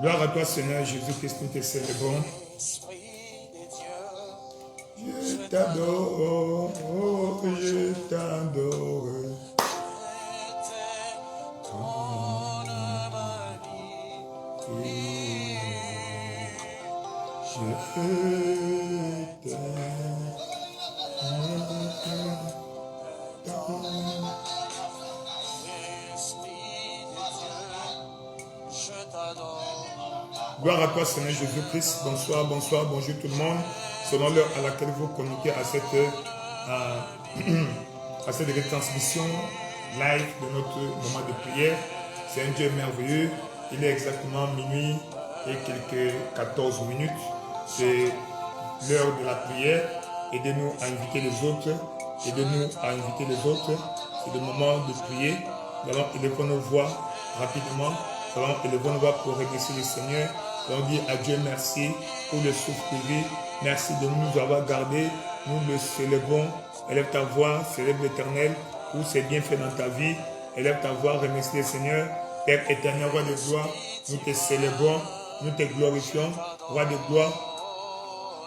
Gloire à toi, Seigneur Jésus-Christ, nous te célébrons. Je t'adore, oh, je t'adore. Je t'aime. Gloire à toi, Seigneur Jésus-Christ. Bonsoir, bonsoir, bonjour tout le monde. Selon l'heure à laquelle vous connectez à cette retransmission live de notre moment de prière. C'est un Dieu merveilleux. Il est exactement minuit et quelques 14 minutes. C'est l'heure de la prière. Aidez-nous à inviter les autres. Aidez-nous à inviter les autres. C'est le moment de prier. Nous allons élever nos voix rapidement. Nous allons élever nos voix pour remercier le Seigneur. Nous allons dire à Dieu merci pour le souffle de vie. Merci de nous avoir gardés. Nous le célébrons. Élève ta voix, célèbre l'Éternel pour ses bienfaits dans ta vie. Élève ta voix, remercie le Seigneur. Père éternel, roi de gloire, nous te célébrons, nous te glorifions, roi de gloire.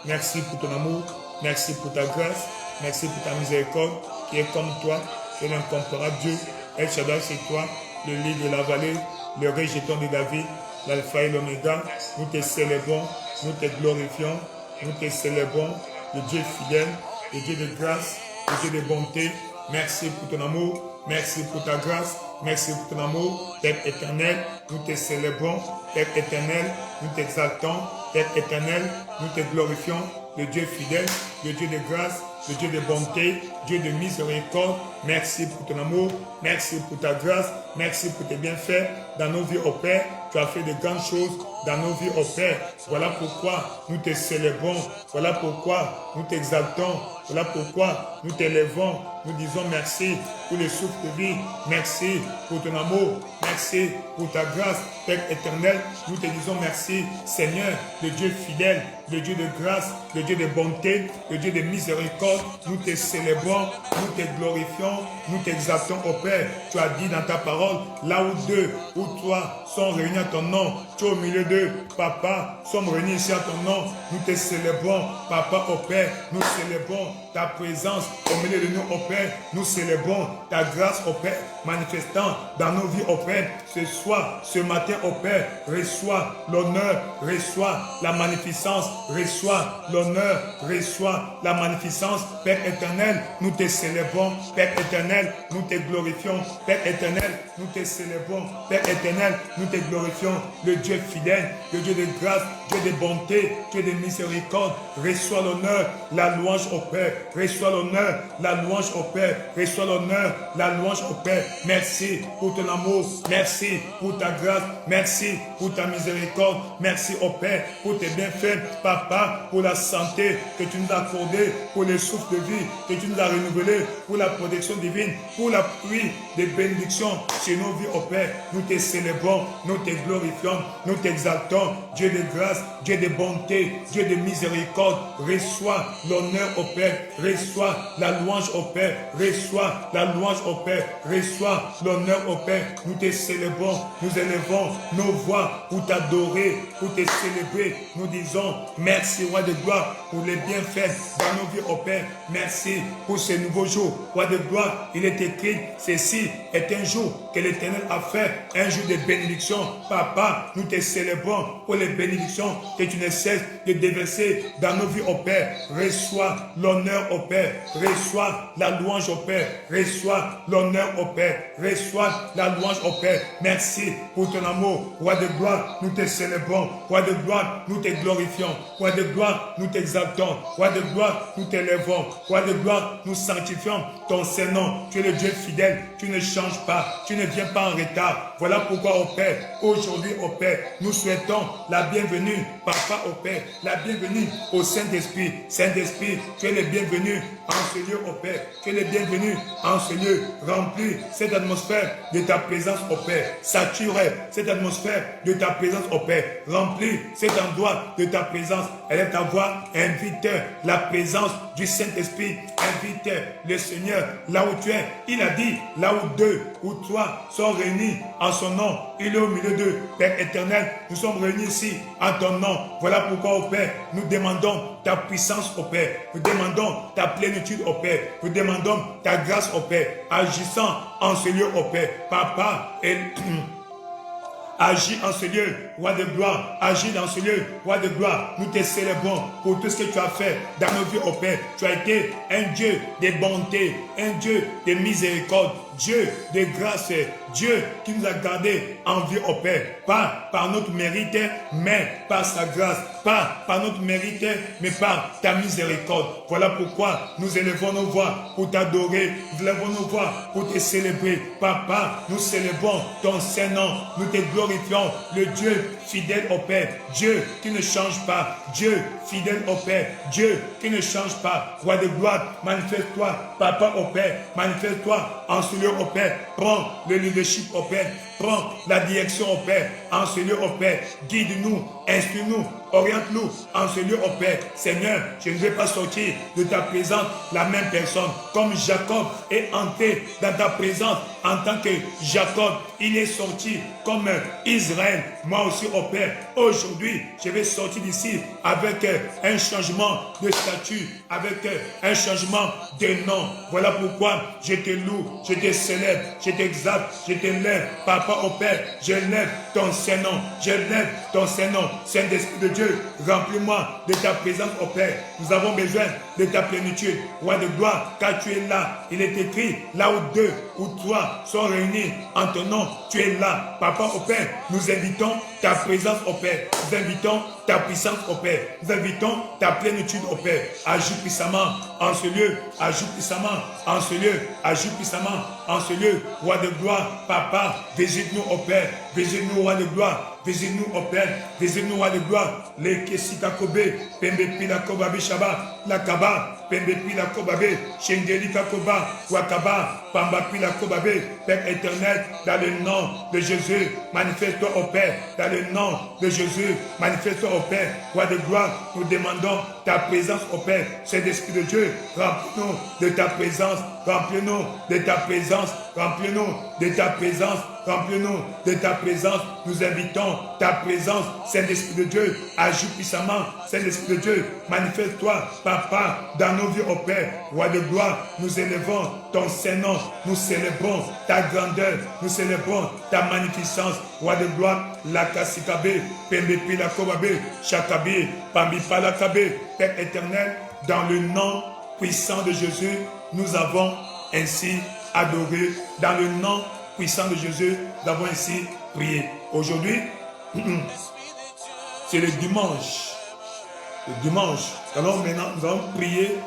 Merci pour ton amour, merci pour ta grâce, merci pour ta miséricorde qui est comme toi, tu es l'incomparable Dieu. El Shaddai, c'est toi, le lit de la vallée, le rejeton de David, l'alpha et l'oméga. Nous te célébrons, nous te glorifions, nous te célébrons, le Dieu fidèle, le Dieu de grâce, le Dieu de bonté. Merci pour ton amour, merci pour ta grâce, merci pour ton amour. Père éternel, nous te célébrons. Père éternel, nous t'exaltons. Père éternel, nous te glorifions. Le Dieu fidèle, le Dieu de grâce, le Dieu de bonté, Dieu de miséricorde. Merci pour ton amour, merci pour ta grâce, merci pour tes bienfaits dans nos vies, au Père. Tu as fait de grandes choses dans nos vies, au Père. Voilà pourquoi nous te célébrons. Voilà pourquoi nous t'exaltons. Voilà pourquoi nous t'élèvons. Nous disons merci pour le souffle de vie. Merci pour ton amour. Merci pour ta grâce. Père éternel, nous te disons merci, Seigneur, le Dieu fidèle, le Dieu de grâce, le Dieu de bonté, le Dieu de miséricorde. Nous te célébrons, nous te glorifions, nous t'exaltons, au Père. Tu as dit dans ta parole, là où deux ou trois sont réunis à ton nom, tu es au milieu d'eux. Papa, sommes réunis ici à ton nom. Nous te célébrons, Papa, au Père. Nous célébrons ta présence au milieu de nous, au Père. Nous célébrons ta grâce, au Père, manifestant dans nos vies, au Père. Ce soir, ce matin, au Père, reçois l'honneur, reçois la magnificence, reçois l'honneur, reçois la magnificence. Père éternel, nous te célébrons. Père éternel, nous te glorifions. Père éternel, nous te célébrons. Père éternel, nous te glorifions. Le Dieu fidèle, le Dieu de grâce, Dieu de bonté, Dieu de miséricorde. Reçois l'honneur, la louange au Père. Reçois l'honneur, la louange au Père. Reçois l'honneur, la louange au Père. Merci pour ton amour. Merci pour ta grâce. Merci pour ta miséricorde. Merci au Père pour tes bienfaits. Papa, pour la santé que tu nous as accordée, pour le souffle de vie que tu nous as renouvelé, pour la protection divine, pour la pluie de bénédictions sur nos vies, au Père. Nous te célébrons, nous te glorifions, nous t'exaltons. Dieu de grâce, Dieu de bonté, Dieu de miséricorde. Reçois l'honneur au Père. Reçois la louange au Père. Reçois la louange au Père. Reçois l'honneur au Père. Nous te célébrons, nous élevons nos voix pour t'adorer, pour te célébrer. Nous disons merci, roi de gloire, pour les bienfaits dans nos vies, au Père. Merci pour ce nouveau jour. Roi de gloire, il est écrit, ceci est un jour que l'Éternel a fait, un jour de bénédiction. Papa, nous te célébrons pour les bénédictions que tu ne cesses de déverser dans nos vies, au Père. Reçois l'honneur au Père. Reçois la louange au Père. Reçois l'honneur au Père. Reçois la louange au Père. Merci pour ton amour. Roi de gloire, nous te célébrons. Roi de gloire, nous te glorifions. Roi de gloire, nous t'exaltons. Roi de gloire, nous t'élèvons. Roi de gloire, nous sanctifions ton Saint-Nom. Tu es le Dieu fidèle. Tu ne changes pas. Tu ne viens pas en retard. Voilà pourquoi, au Père, aujourd'hui, au Père, nous souhaitons la bienvenue, Papa, au Père, la bienvenue au Saint-Esprit. Saint-Esprit, tu es le bienvenu en ce lieu, au Père. Tu es le bienvenu en ce lieu. Remplis cette atmosphère de ta présence, au Père. Sature cette atmosphère de ta présence, au Père. Remplis cet endroit de ta présence. Élève ta voix, invite la présence du Saint-Esprit. Invite le Seigneur là où tu es. Il a dit, là où deux ou trois sont réunis en son nom, il est au milieu d'eux. Père éternel, éternel, nous sommes réunis ici en ton nom. Voilà pourquoi, ô Père, nous demandons ta puissance, ô Père. Nous demandons ta plénitude, ô Père. Nous demandons ta grâce, ô Père, agissant en ce lieu, ô Père. Papa, et agis en ce lieu, roi de gloire. Agis dans ce lieu, roi de gloire. Nous te célébrons pour tout ce que tu as fait dans nos vies, ô Père. Tu as été un Dieu de bonté, un Dieu de miséricorde, Dieu de grâce, Dieu qui nous a gardés en vie, ô Père. Pas par notre mérite, mais par sa grâce. Pas par notre mérite, mais par ta miséricorde. Voilà pourquoi nous élevons nos voix pour t'adorer. Nous élevons nos voix pour te célébrer. Papa, nous célébrons ton Saint-Nom. Nous te glorifions, le Dieu fidèle au Père. Dieu qui ne change pas. Dieu fidèle au Père. Dieu qui ne change pas. Roi de gloire, manifeste-toi. Papa au Père, manifeste-toi en ce lieu au Père. Prends le leadership au Père. Prends la direction au Père. En ce lieu au Père. Guide-nous, instruis-nous, oriente-nous en ce lieu au Père. Seigneur, je ne vais pas sortir de ta présence la même personne. Comme Jacob est entré dans ta présence en tant que Jacob, il est sorti comme Israël. Moi aussi au Père, aujourd'hui, je vais sortir d'ici avec un changement de statut, avec un changement de nom. Voilà pourquoi je te loue, je te célèbre, je t'exalte, je te lève. Papa au Père, je lève ton Saint-Nom, je lève ton Saint-Nom. Saint-Esprit de Dieu, remplis-moi de ta présence au Père. Nous avons besoin de ta plénitude, roi de gloire, car tu es là. Il est écrit, là où deux ou trois sont réunis en ton nom, tu es là. Papa au Père, nous invitons ta présence au Père. Nous invitons ta puissance au Père. Nous invitons ta plénitude au Père. Agis puissamment en ce lieu. Agis puissamment en ce lieu. Agis puissamment en ce lieu. Roi de gloire, Papa, visite-nous au Père. Visite-nous, roi de gloire. Visite-nous au Père. Visite-nous, roi de gloire. Les Kessika Kobe, Pembe Pila Kobabe Shaba, la Kaba, Pembe Pila Kobabe, Shengeli Kakoba, Wakaba, Pamba Pila Kobabe, Père éternel, dans le nom de Jésus, manifeste-toi au Père. Dans le nom de Jésus, manifeste-toi au Père. Roi de gloire, nous demandons ta présence au Père. Saint-Esprit de Dieu, remplis-nous de ta présence. Remplis-nous de ta présence. Remplis-nous de ta présence. Remplis-nous de ta présence. Nous invitons ta présence. Saint-Esprit de Dieu, agis puissamment. Saint-Esprit de Dieu, manifeste-toi, Papa, dans nos vies au Père. Roi de gloire, nous élevons ton Saint-Nom. Nous célébrons ta grandeur. Nous célébrons ta magnificence. Roi de gloire, la Kassikabe, Pembe Pila Kobabe, Chakabe, Pambi Palakabe. Père éternel, dans le nom puissant de Jésus, nous avons ainsi adoré. Dans le nom puissant de Jésus, nous avons ainsi prié. Aujourd'hui, c'est le dimanche. Le dimanche, alors maintenant, nous allons prier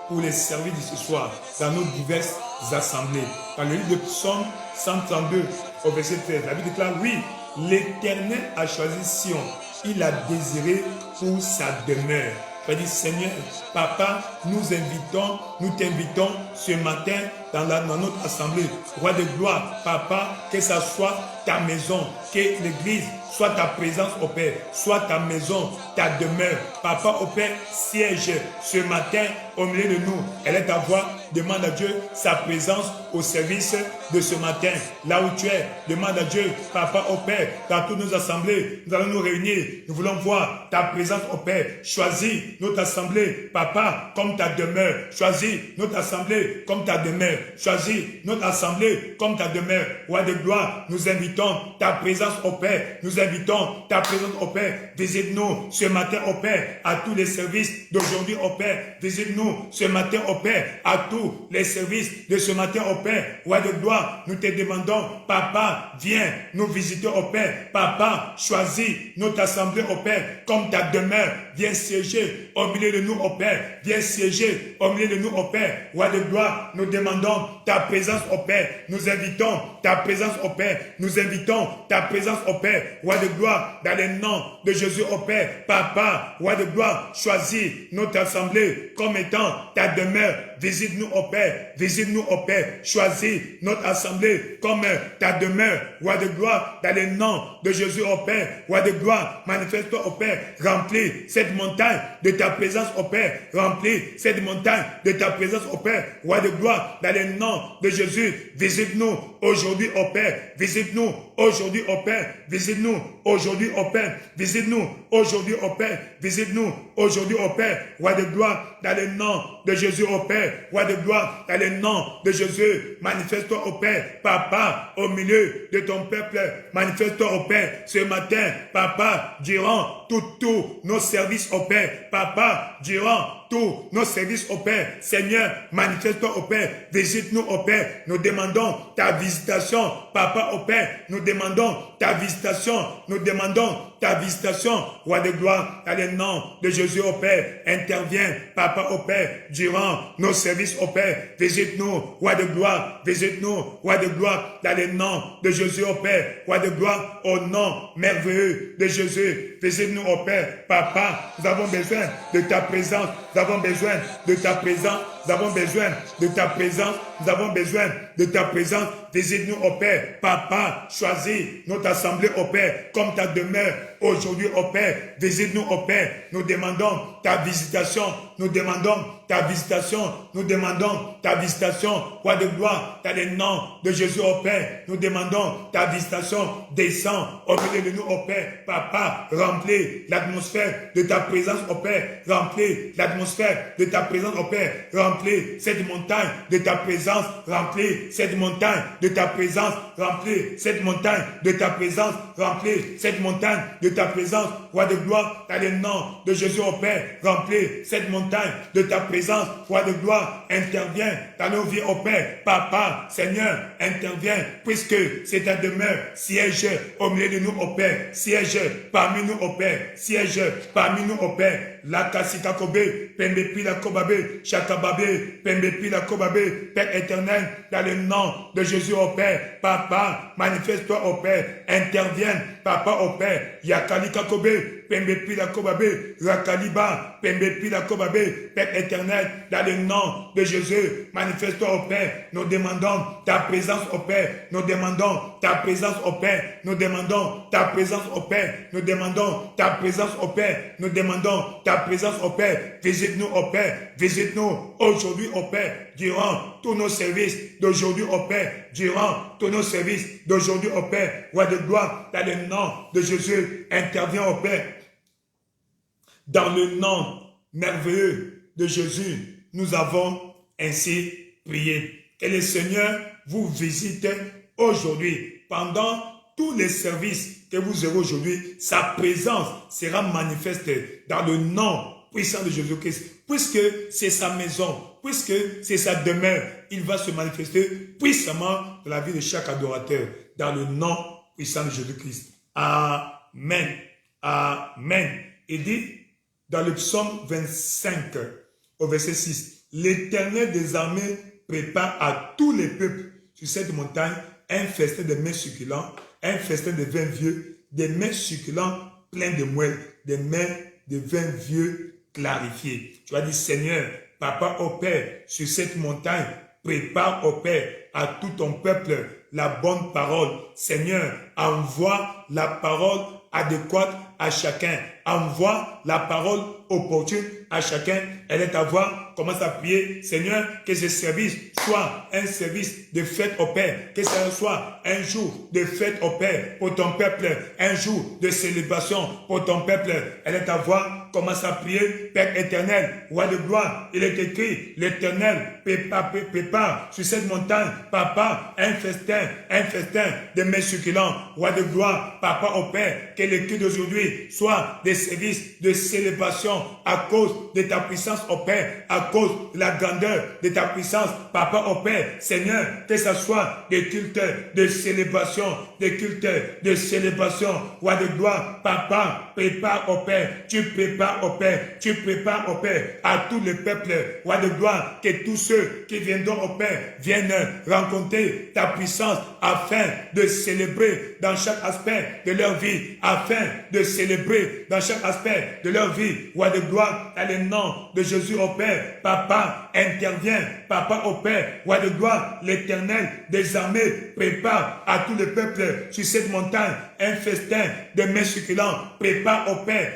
pour les services de ce soir dans nos diverses assemblées. Dans le livre de Psaume 132, au verset 13, la Bible déclare, oui, l'Éternel a choisi Sion, il a désiré pour sa demeure. Il dit, Seigneur, Papa, nous t'invitons ce matin dans notre assemblée. Roi de gloire, Papa, que ça soit ta maison, que l'église soit ta présence au Père, soit ta maison, ta demeure. Papa au Père, siège ce matin au milieu de nous. Elle est ta voix, demande à Dieu sa présence au service de ce matin. Là où tu es, demande à Dieu, Papa au Père, dans toutes nos assemblées, nous allons nous réunir. Nous voulons voir ta présence au Père. Choisis notre assemblée, Papa, comme ta demeure. Choisis notre assemblée comme ta demeure. Choisis notre assemblée comme ta demeure. Roi de gloire, nous invitons ta présence au Père. Nous invitons ta présence au Père. Visite-nous ce matin au Père à tous les services d'aujourd'hui au Père. Visite-nous ce matin au Père à tous les services de ce matin au Père. Roi de gloire, nous te demandons, Papa, viens nous visiter au Père. Papa, choisis notre assemblée au Père comme ta demeure. Viens siéger au milieu de nous au Père. Viens siéger au milieu de nous au Père. Roi de gloire, nous demandons ta présence au Père. Nous invitons ta présence au Père. Nous invitons ta présence au Père. Roi de gloire, dans le nom de Jésus au Père. Papa, roi de gloire, choisis notre assemblée comme étant ta demeure. Visite-nous au Père. Visite-nous au Père. Choisis notre assemblée comme ta demeure. Roi de gloire, dans le nom de Jésus au Père. Roi de gloire, manifeste-toi au Père. Remplis cette montagne de ta présence au Père. Remplis cette montagne de ta présence au Père. Roi de gloire, dans le le nom de Jésus, visite-nous aujourd'hui, ô Père. Visite-nous aujourd'hui, ô Père. Visite-nous aujourd'hui, ô Père. Visite-nous aujourd'hui, ô Père. Visite-nous aujourd'hui, ô Père. Roi de gloire, dans le nom de Jésus, ô Père. Roi de gloire, dans le nom de Jésus. Manifeste-toi, ô Père. Papa, au milieu de ton peuple. Manifeste-toi, ô Père. Ce matin, Papa, durant tous nos services, ô Père. Papa, durant tous nos services, ô Père. Seigneur, manifeste-toi, ô Père. Visite-nous, ô Père. Nous demandons ta visitation. Papa, ô Père, nous demandons ta visitation. Nous demandons ta visitation. Roi de gloire, dans le nom de Jésus, ô Père. Interviens, Papa, ô Père, durant nos services, ô Père. Visite-nous, Roi de gloire. Visite-nous, Roi de gloire, dans le nom de Jésus, ô Père. Roi de gloire, au nom merveilleux de Jésus. Visite-nous, ô Père. Papa, nous avons besoin de ta présence. Nous avons besoin de ta présence. Nous avons besoin de ta présence. Nous avons besoin de ta présence. Visite-nous, ô Père. Papa, choisis notre assemblée, ô Père, comme ta demeure aujourd'hui, ô Père. Visite-nous, ô Père. Nous demandons ta visitation. Nous demandons ta visitation. Nous demandons ta visitation. Roi de gloire, dans le nom de Jésus, ô Père. Nous demandons ta visitation. Descends au milieu de nous, ô Père. Papa, remplis l'atmosphère de ta présence, ô Père. Remplis l'atmosphère de ta présence, ô Père. Remplis cette montagne de ta présence. Remplis cette montagne de ta présence. Remplis cette montagne de ta présence. Remplis cette montagne de ta présence. Roi de gloire, dans le nom de Jésus, ô Père. Remplis cette montagne de ta présence. Roi de gloire, interviens dans nos vies, ô Père. Papa, Seigneur, interviens, puisque c'est ta demeure. Siège au milieu de nous, ô Père. Siège parmi nous, ô Père. Siège parmi nous, ô Père. La kasika kobe, pembe pila kobabe, chakababe, pembe pila kobabe, Père éternel, dans le nom de Jésus, ô Père. Papa, manifeste-toi, ô Père. Interviens, Papa, ô Père. Yakalika kobe, pembe pila kobabe, rakaliba, pembe pila kobabe, Père éternel, dans le nom de Jésus, manifeste-toi, ô Père. Nous demandons ta présence, ô Père. Nous demandons ta présence, ô Père. Nous demandons ta présence, ô Père. Nous demandons ta présence, ô Père. Nous demandons ta présence, ô Père. Visite-nous, ô Père. Visite-nous aujourd'hui, ô Père. Durant tous nos services d'aujourd'hui, ô Père. Durant tous nos services d'aujourd'hui, ô Père. Roi de gloire, dans le nom de Jésus, interviens, ô Père. Dans le nom merveilleux de Jésus, nous avons ainsi prié. Que le Seigneur vous visite aujourd'hui. Pendant tous les services que vous aurez aujourd'hui, sa présence sera manifeste dans le nom puissant de Jésus-Christ. Puisque c'est sa maison, puisque c'est sa demeure, il va se manifester puissamment dans la vie de chaque adorateur, dans le nom puissant de Jésus-Christ. Amen. Amen. Il dit dans le psaume 25, au verset 6, l'Éternel des armées prépare à tous les peuples sur cette montagne un festin de mets succulents, un festin de vin vieux, des mets succulents pleins de moelle, des mets de vin vieux clarifiés. Tu vas dire, Seigneur, Papa, ô Père, sur cette montagne, prépare, ô Père, à tout ton peuple la bonne parole. Seigneur, envoie la parole adéquate à chacun. Envoie la parole opportune à chacun. Elle est à voir. Commence à prier. Seigneur, que ce service soit un service de fête au Père. Que ce soit un jour de fête au Père pour ton peuple. Un jour de célébration pour ton peuple. Elle est à voir. Commence à prier. Père éternel, roi de gloire, il est écrit, l'Éternel prépare sur cette montagne, Papa, un festin de mets succulents. Roi de gloire, Papa au Père, que le culte d'aujourd'hui soit des services de célébration à cause de ta puissance au Père, à cause de la grandeur de ta puissance, Papa au Père. Seigneur, que ce soit des cultes de célébration, des cultes de célébration. Roi de gloire, Papa, prépare au Père, tu prépares au Père, tu prépares au Père à tous les peuples. Roi de gloire, que tous ceux qui viendront au Père viennent rencontrer ta puissance afin de célébrer dans chaque aspect de leur vie, afin de célébrer dans chaque aspect de leur vie. Roi de gloire, dans le nom de Jésus au Père, Papa, intervient, Papa au Père, Roi de gloire, l'Éternel des armées prépare à tous les peuples sur cette montagne un festin de mets succulents. Prépare au Père,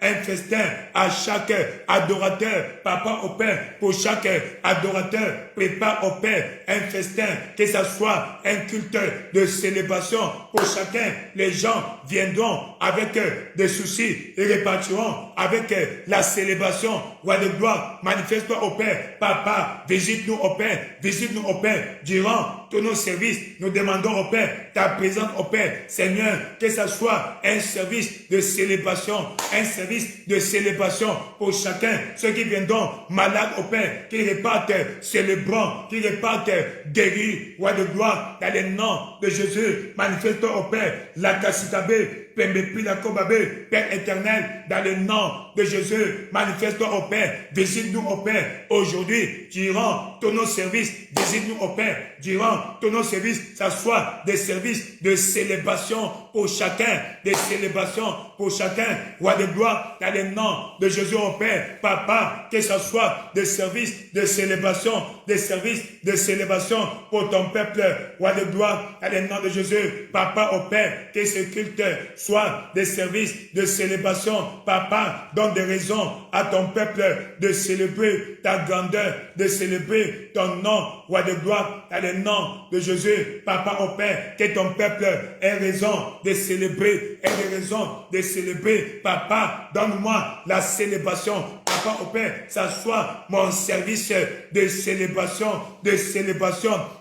un festin à chaque adorateur. Papa, au Père, pour chaque adorateur, prépare au Père un festin, que ce soit un culte de célébration pour chacun. Les gens viendront avec des soucis et repartiront avec la célébration. Roi de gloire, manifeste-toi au Père. Papa, visite-nous au Père, durant tous nos services. Nous demandons au Père ta présence au Père. Seigneur, que ce soit un service de célébration, pour chacun. Ceux qui viendront malades au Père, qui repartent célébrants, qui repartent guéris. Roi de gloire, dans le nom de Jésus, manifeste-toi au Père. La Kassitabe, Père éternel, dans le nom de Jésus, manifeste-toi au Père, visite-nous au Père, aujourd'hui, durant tous nos services, visite-nous au Père, durant tous nos services, ça soit des services de célébration pour chacun, roi de gloire, dans le nom de Jésus au Père, Papa, que ce soit des services de célébration, pour ton peuple, roi de gloire, dans le nom de Jésus, Papa au Père, que ce culte soit des services de célébration. Papa, donne des raisons à ton peuple de célébrer ta grandeur, de célébrer ton nom, roi de gloire, dans le nom de Jésus. Papa au Père, que ton peuple ait raison de célébrer, Papa, donne-moi la célébration. Papa au Père, ça soit mon service de célébration,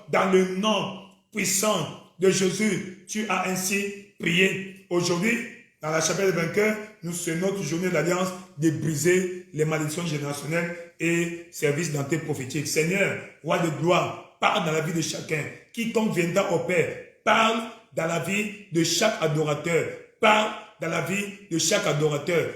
dans le nom puissant de Jésus. Tu as ainsi prié. Aujourd'hui, dans la chapelle des vainqueurs, nous c'est notre journée d'alliance de briser les malédictions générationnelles et service d'entrée prophétique. Seigneur, roi de gloire, parle dans la vie de chacun. Quiconque viendra au Père, parle dans la vie de chaque adorateur. Parle dans la vie de chaque adorateur.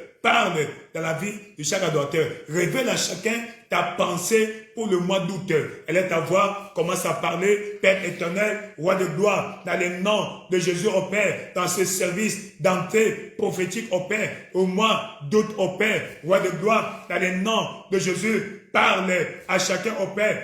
Révèle à chacun ta pensée pour le mois d'août. Elle est ta voix, commence à parler, Père éternel, roi de gloire, dans le nom de Jésus au Père, dans ce service d'entrée prophétique au Père, au mois d'août au Père, roi de gloire, dans le nom de Jésus. Parle à chacun au Père,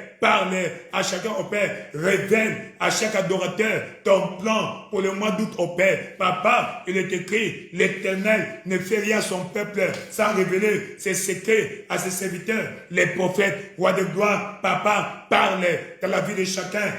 révèle à chaque adorateur ton plan pour le mois d'août au Père. Papa, il est écrit, l'Éternel ne fait rien à son peuple sans révéler ses secrets à ses serviteurs, les prophètes, roi de gloire. Papa, parle de la vie de chacun,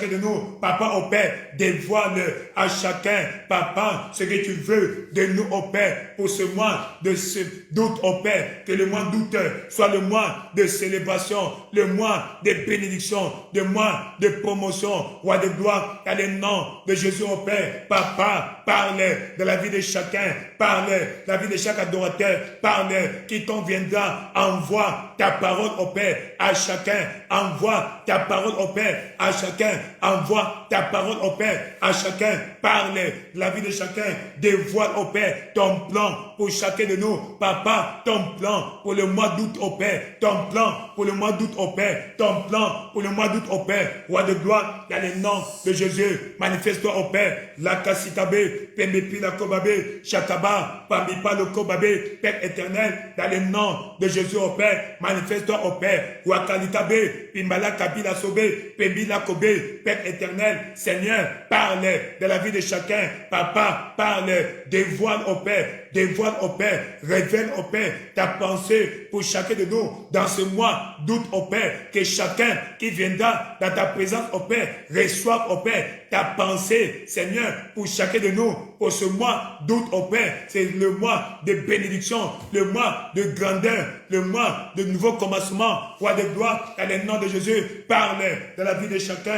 de nous. Papa au Père, dévoile à chacun, Papa, ce que tu veux de nous au Père pour ce mois d'août au Père, que le mois d'août soit le mois de célébration, le mois de bénédiction, le mois de promotion, roi de gloire, dans le nom de Jésus au Père. Papa, parle de la vie de chacun, parle de la vie de chaque adorateur, parle, quiconque viendra, envoie ta parole au Père, à chacun, envoie ta parole au Père, à chacun, envoie ta parole au Père, à chacun, parle de la vie de chacun, dévoile au Père ton plan pour chacun de nous. Papa, ton plan pour le mois d'août au Père, ton plan pour le mois d'août au Père, ton plan pour le mois d'août au Père, roi de gloire, dans le nom de Jésus, manifeste-toi au Père, la Kassitabe, Pembepi la Kobabe, Chataba, Pambipa le Kobabe, Père éternel, dans le nom de Jésus au Père, manifeste-toi au Père, Wakalitabe, Pimbala Kabila Sobe, Pembila Kobe, Père éternel, Seigneur, parle de la vie de chacun, Papa, parle, dévoile au Père, révèle au Père ta pensée pour chacun de nous dans ce mois d'août au Père, que chacun qui viendra dans ta présence au Père reçoive au Père ta pensée, Seigneur, pour chacun de nous, pour ce mois d'août au Père. C'est le mois de bénédiction, le mois de grandeur, le mois de nouveau commencement, roi de gloire, dans le nom de Jésus. Parle de la vie de chacun,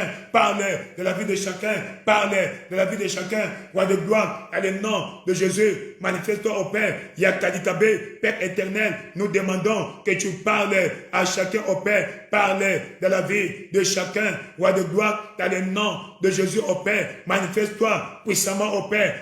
roi de gloire, dans le nom de Jésus. Manifeste-toi au Père, Yakaditabe, Père éternel, nous demandons que tu parles à chacun au Père, parle de la vie de chacun, roi de gloire, dans le nom de Jésus au Père. Manifeste-toi puissamment au Père,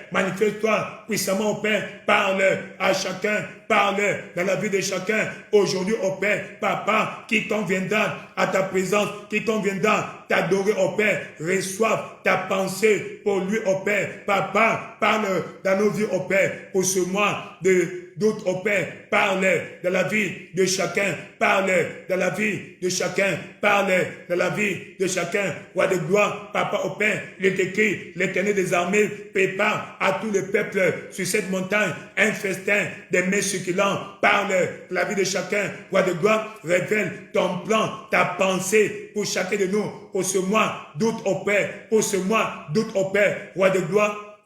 parle à chacun, parle dans la vie de chacun, aujourd'hui au Père. Papa, quiconque viendra à ta présence, quiconque viendra t'adorer au Père, reçoive ta pensée pour lui au Père. Papa, parle dans nos vies au Père, pour ce mois de doute opère, parle dans la vie de chacun, parle dans la vie de chacun, parle dans la vie de chacun. Roi de gloire, Papa au Père, il est écrit, l'Éternel des armées prépare à tous les peuples sur cette montagne un festin des mets succulents. Parle de la vie de chacun. Roi de gloire, révèle ton plan, ta pensée pour chacun de nous. Pour ce mois, doute au Père. Pour ce mois, doute au Père. Roi de gloire,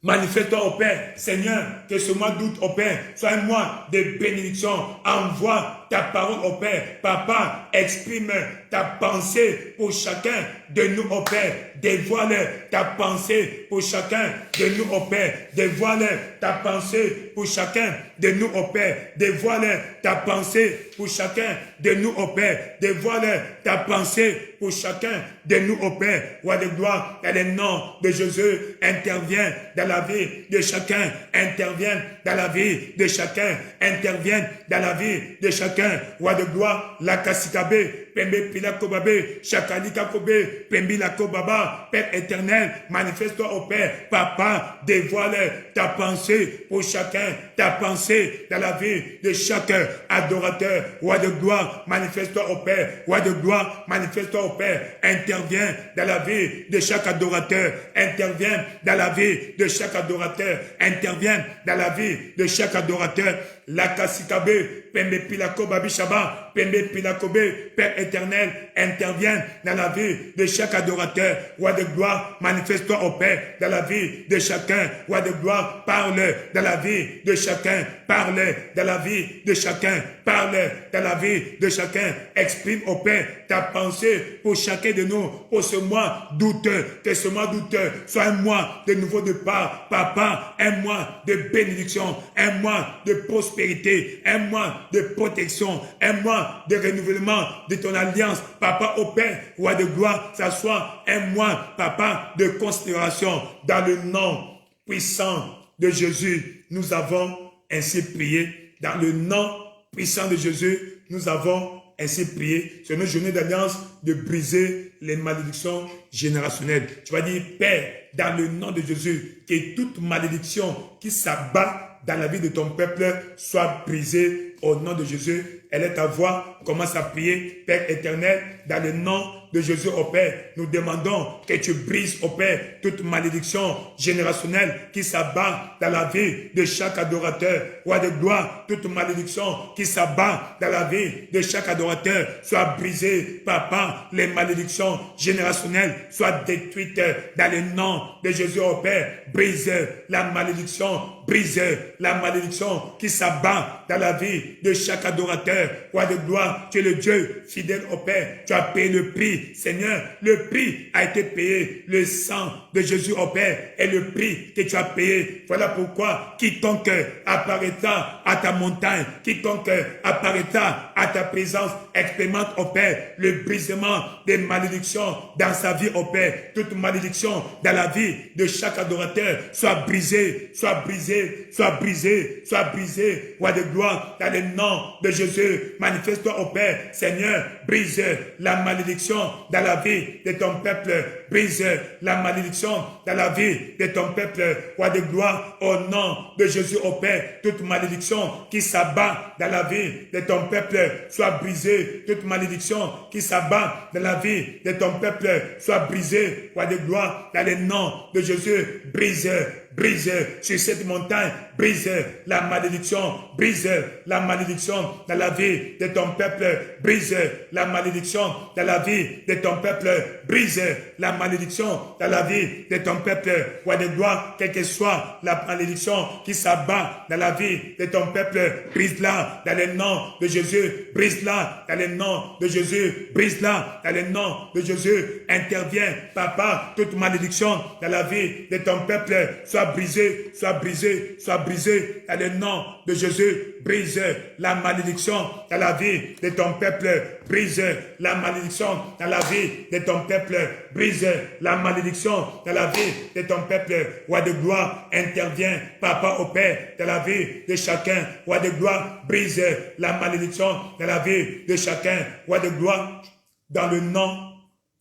manifeste-toi au Père. Seigneur, que ce mois d'août au Père soit un mois de bénédiction. Envoie ta parole au Père. Papa, exprime ta pensée pour chacun de nous au Père. Dévoile ta pensée pour chacun de nous au Père. Dévoile ta pensée pour chacun de nous au Père. Dévoile ta pensée pour chacun de nous au Père. Dévoile ta pensée pour chacun de nous au Père. Roi de gloire, dans le nom de Jésus, intervient dans la vie de chacun. Intervient dans la vie de chacun. Intervient dans la vie de chacun. Roi de gloire, la kasikabe, pembe pilakobabe, chakalika kobe, pembi la kobaba. Père éternel, manifeste-toi au Père. Papa, dévoile ta pensée pour chacun. Ta pensée dans la vie de chaque adorateur. Roi de gloire, manifeste-toi au Père. Roi de gloire, manifeste-toi au Père. Intervient dans la vie de chaque adorateur. Intervient dans la vie de chaque adorateur. Intervient dans la vie de chaque adorateur. La kasikabe, pembe pilako babi shaba, pembe pilakobe, Père éternel, intervient dans la vie de chaque adorateur. Roi de gloire, manifeste-toi au Père dans la vie de chacun. Roi de gloire, parle dans la vie de chacun. Parle dans la vie de chacun. Parle dans la vie de chacun. Exprime au Père ta pensée pour chacun de nous. Pour ce mois douteux, que ce mois douteux soit un mois de nouveau départ. Papa, un mois de bénédiction, un mois de prospérité, un mois de protection, un mois de renouvellement de ton alliance. Papa, au Père, Roi de gloire, ça soit un mois, Papa, de considération. Dans le nom puissant de Jésus, nous avons ainsi prié. Dans le nom puissant de Jésus, nous avons ainsi prié. C'est notre journée d'alliance de briser les malédictions générationnelles. Tu vas dire, Père, dans le nom de Jésus, que toute malédiction qui s'abat dans la vie de ton peuple soit brisée au nom de Jésus. Elle est ta voix. Commence à prier. Père éternel, dans le nom de Jésus au Père, nous demandons que tu brises au Père toute malédiction générationnelle qui s'abat dans la vie de chaque adorateur. Roi de gloire, toute malédiction qui s'abat dans la vie de chaque adorateur soit brisée. Papa, les malédictions générationnelles soient détruites dans le nom de Jésus au Père. Brise la malédiction, brise la malédiction qui s'abat dans la vie de chaque adorateur. Roi de gloire, tu es le Dieu fidèle au Père. Tu as payé le prix. Seigneur, le prix a été payé. Le sang de Jésus au Père est le prix que tu as payé. Voilà pourquoi quiconque apparaîtra à ta montagne, quiconque apparaîtra à ta présence, expérimente au Père le brisement des malédictions dans sa vie au Père. Toute malédiction dans la vie de chaque adorateur soit brisée, soit brisée, soit brisée, soit brisée. Roi de gloire, dans le nom de Jésus, manifeste-toi au Père. Seigneur, brise la malédiction dans la vie de ton peuple. Brise la malédiction dans la vie de ton peuple. Roi de gloire, au nom de Jésus au Père, toute malédiction qui s'abat dans la vie de ton peuple soit brisée. Toute malédiction qui s'abat dans la vie de ton peuple soit brisée. Roi de gloire, dans le nom de Jésus, brise, brise sur cette montagne, brise la malédiction, brise la malédiction dans la vie de ton peuple, brise la malédiction dans la vie de ton peuple, brise la malédiction dans la vie de ton peuple. Roi de gloire, quelle que soit la malédiction qui s'abat dans la vie de ton peuple, brise-la dans le nom de Jésus, brise-la dans le nom de Jésus, brise-la dans le nom de Jésus. Interviens, Papa, toute malédiction dans la vie de ton peuple soit brisée, soit brisée, soit brisée dans le nom de Jésus. Brise la malédiction dans la vie de ton peuple, brise la malédiction dans la vie de ton peuple, brise la malédiction dans la vie de ton peuple. Roi de gloire, intervient, Papa au Père, dans la vie de chacun. Roi de gloire, brise la malédiction dans la vie de chacun. Roi de gloire, dans le nom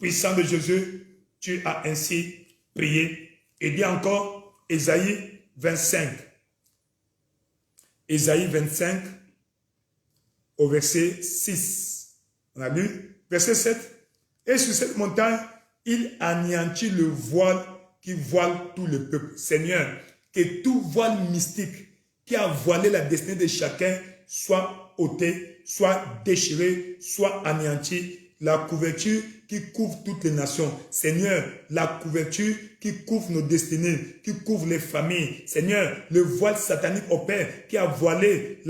puissant de Jésus, tu as ainsi prié. Et dis encore, Ésaïe 25. Ésaïe 25, au verset 6. On a lu, verset 7. Et sur cette montagne, il anéantit le voile qui voile tout le peuple. Seigneur, que tout voile mystique qui a voilé la destinée de chacun soit ôté, soit déchiré, soit anéanti. La couverture qui couvre toutes les nations. Seigneur, la couverture qui couvre nos destinées, qui couvre les familles. Seigneur, le voile satanique au Père qui a voilé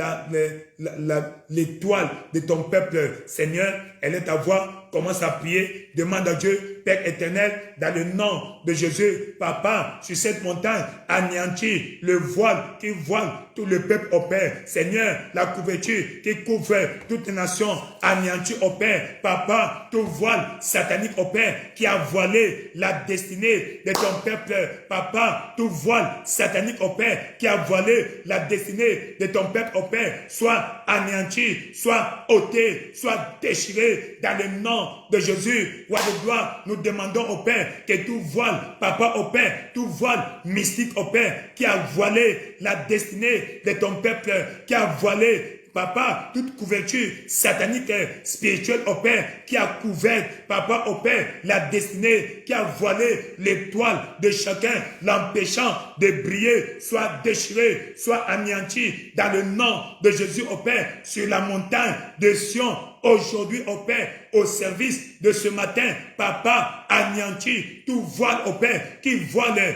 l'étoile de ton peuple. Seigneur, elle est à voir. Commence à prier. Demande à Dieu, Père éternel, dans le nom de Jésus, Papa, sur cette montagne, anéantis le voile qui voile tout le peuple au Père. Seigneur, la couverture qui couvre toutes les nations, anéantis au Père. Papa, tout voile satanique au Père qui a voilé la destinée de ton peuple. Papa, tout voile satanique au Père qui a voilé la destinée de ton peuple au Père, soit anéanti, soit ôté, soit déchiré dans le nom de Jésus. Roi de gloire, nous demandons au Père que tout voile, Papa au Père, tout voile mystique au Père qui a voilé la destinée de ton peuple, qui a voilé, Papa, toute couverture satanique, spirituelle au Père, qui a couvert, Papa, au Père, la destinée, qui a voilé l'étoile de chacun, l'empêchant de briller, soit déchiré, soit anéanti, dans le nom de Jésus au Père, sur la montagne de Sion, aujourd'hui au Père, au service de ce matin, Papa, anéanti tout voile au Père qui voile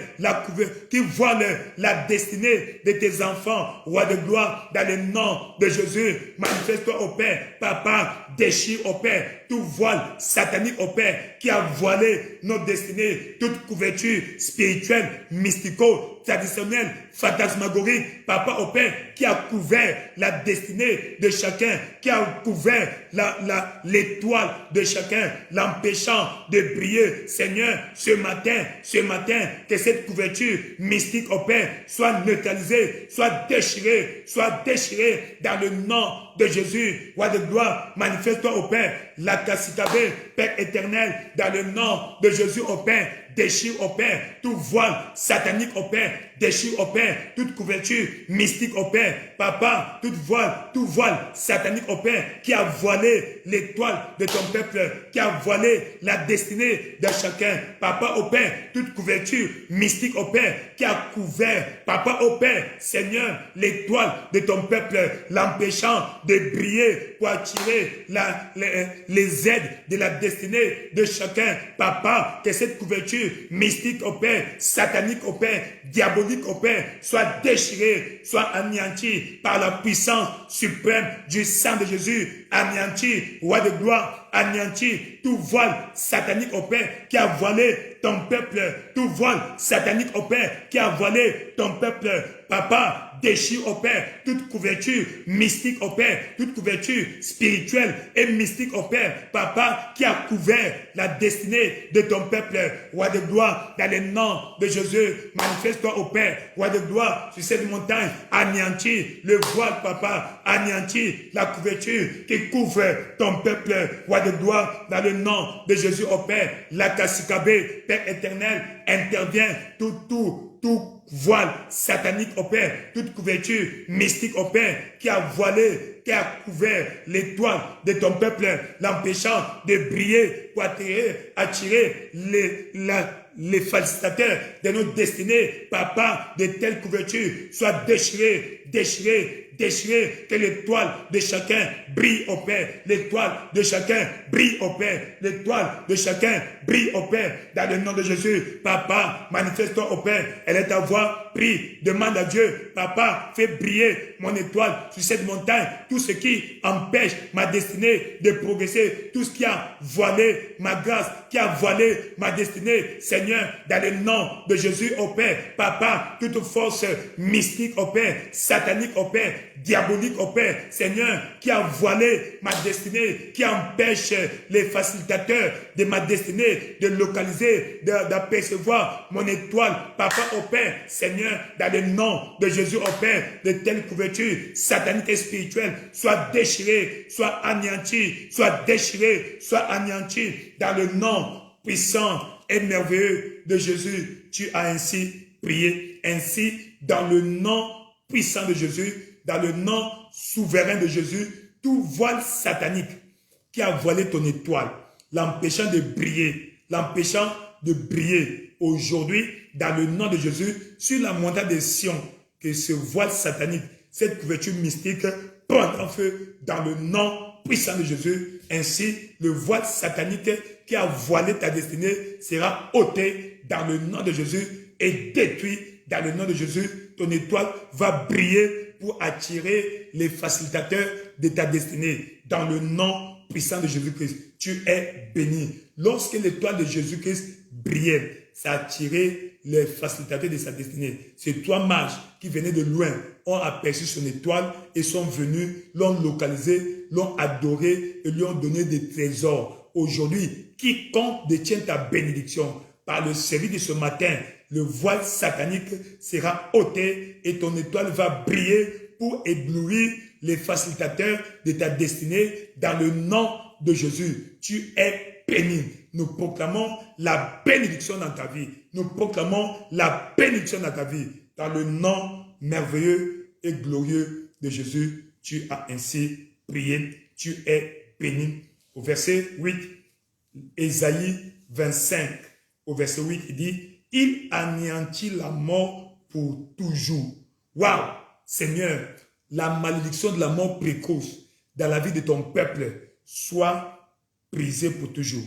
la destinée de tes enfants, roi de gloire, dans le nom de Jésus. Manifeste-toi au Père, Papa, déchire au Père tout voile satanique au Père qui a voilé nos destinées, toute couverture spirituelle, mystico, traditionnelle, fantasmagorique, Papa au Père qui a couvert la destinée de chacun, qui a couvert l'étoile de chacun, l'empêchant de briller. Seigneur, ce matin, que cette couverture mystique au Père soit neutralisée, soit déchirée dans le nom de Jésus. Roi de gloire, manifeste-toi au Père, la Kassikabe, Père éternel, dans le nom de Jésus au Père, déchire au Père tout voile satanique au Père, déchire au Père toute couverture mystique au Père, Papa, tout voile satanique au Père qui a voilé l'étoile de ton peuple, qui a voilé la destinée de chacun, Papa au Père, toute couverture mystique au Père qui a couvert, Papa au Père, Seigneur, l'étoile de ton peuple, l'empêchant de briller pour attirer les aides de la destinée de chacun, Papa, que cette couverture mystique au Père, satanique au Père, diabolique au Père, soit déchirée, soit anéantie par la puissance suprême du sang de Jésus, anéantie, roi de gloire, anéantie tout voile satanique au Père qui a voilé ton peuple, tout voile satanique au Père qui a voilé ton peuple, Papa, déchire au Père toute couverture mystique au Père, toute couverture spirituelle et mystique au Père, Papa, qui a couvert la destinée de ton peuple, roi de gloire, dans le nom de Jésus. Manifeste-toi au Père, roi de gloire, sur cette montagne, anéantis le voile, Papa, anéantis la couverture qui couvre ton peuple, roi de gloire, dans le nom de Jésus au Père. La Kassikabe, Père éternel, intervient tout voile satanique au Père, toute couverture mystique au Père qui a voilé, qui a couvert l'étoile de ton peuple, l'empêchant de briller pour attirer les falsificateurs de nos destinées, Papa, de telles couvertures soient déchirées, que l'étoile de chacun brille au Père, l'étoile de chacun brille au Père, l'étoile de chacun brille au Père, dans le nom de Jésus. Papa, manifeste-toi au Père, elle est à voir, prie, demande à Dieu, Papa, fais briller mon étoile sur cette montagne, tout ce qui empêche ma destinée de progresser, tout ce qui a voilé ma grâce, qui a voilé ma destinée, Seigneur, dans le nom de Jésus au Père, Papa, toute force mystique au Père, satanique au Père, diabolique au Père, Seigneur, qui a voilé ma destinée, qui empêche les facilitateurs de ma destinée de localiser, d'apercevoir mon étoile, Papa au Père, Seigneur, dans le nom de Jésus au Père, de telles couvertures sataniques et spirituelles soient déchirées, soient anéanties, soient déchirées, soient anéanties, dans le nom puissant et merveilleux de Jésus. Tu as ainsi prié, ainsi dans le nom puissant de Jésus, dans le nom souverain de Jésus, tout voile satanique qui a voilé ton étoile, l'empêchant de briller aujourd'hui, dans le nom de Jésus, sur la montagne de Sion, que ce voile satanique, cette couverture mystique, prenne en feu dans le nom puissant de Jésus. Ainsi, le voile satanique qui a voilé ta destinée sera ôté dans le nom de Jésus et détruit dans le nom de Jésus. Ton étoile va briller pour attirer les facilitateurs de ta destinée dans le nom puissant de Jésus-Christ. Tu es béni. Lorsque l'étoile de Jésus-Christ brillait, ça a attiré les facilitateurs de sa destinée. Ces trois mages qui venaient de loin ont aperçu son étoile et sont venus, l'ont localisé, l'ont adoré et lui ont donné des trésors. Aujourd'hui, quiconque détient ta bénédiction, par le service de ce matin, le voile satanique sera ôté et ton étoile va briller pour éblouir les facilitateurs de ta destinée dans le nom de Jésus. Tu es béni. Nous proclamons la bénédiction dans ta vie. Nous proclamons la bénédiction dans ta vie. Dans le nom merveilleux et glorieux de Jésus, tu as ainsi prié. Tu es béni. Au verset 8, Ésaïe 25, au verset 8, il dit, « Il anéantit la mort pour toujours. » Waouh! Seigneur, la malédiction de la mort précoce dans la vie de ton peuple soit brisée pour toujours.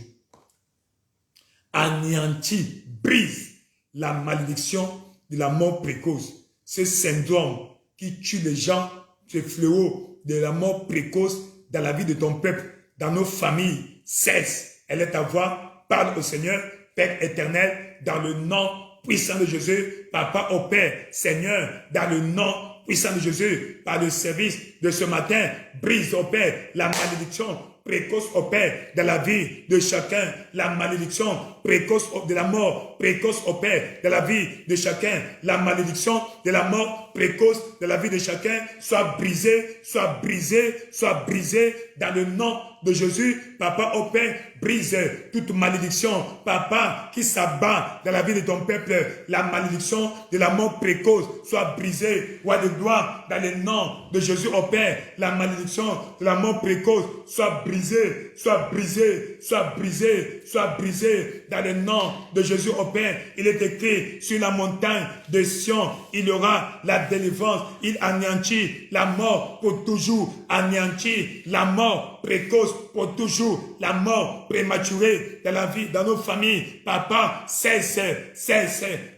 Anéantit, brise la malédiction de la mort précoce. Ce syndrome qui tue les gens, ce fléau de la mort précoce dans la vie de ton peuple, dans nos familles, cesse. Elle est ta voix. Parle au Seigneur, Père éternel, dans le nom puissant de Jésus, Papa au Père, Seigneur, dans le nom puissant de Jésus, par le service de ce matin, brise au Père la malédiction précoce au Père dans la vie de chacun, la malédiction précoce de la mort précoce au Père dans la vie de chacun, la malédiction de la mort précoce de la vie de chacun soit brisée, soit brisée, soit brisée dans le nom de Jésus. Papa au Père, brise toute malédiction, Papa, qui s'abat dans la vie de ton peuple. La malédiction de la mort précoce soit brisée. Roi de gloire, dans le nom de Jésus au Père, la malédiction de la mort précoce soit brisée, soit brisée, soit brisée, soit brisée dans le nom de Jésus au Père. Il est écrit sur la montagne de Sion, il y aura la délivrance. Il anéantit la mort pour toujours, anéantit la mort précoce pour toujours, la mort prématurée dans la vie, dans nos familles. Papa, cesse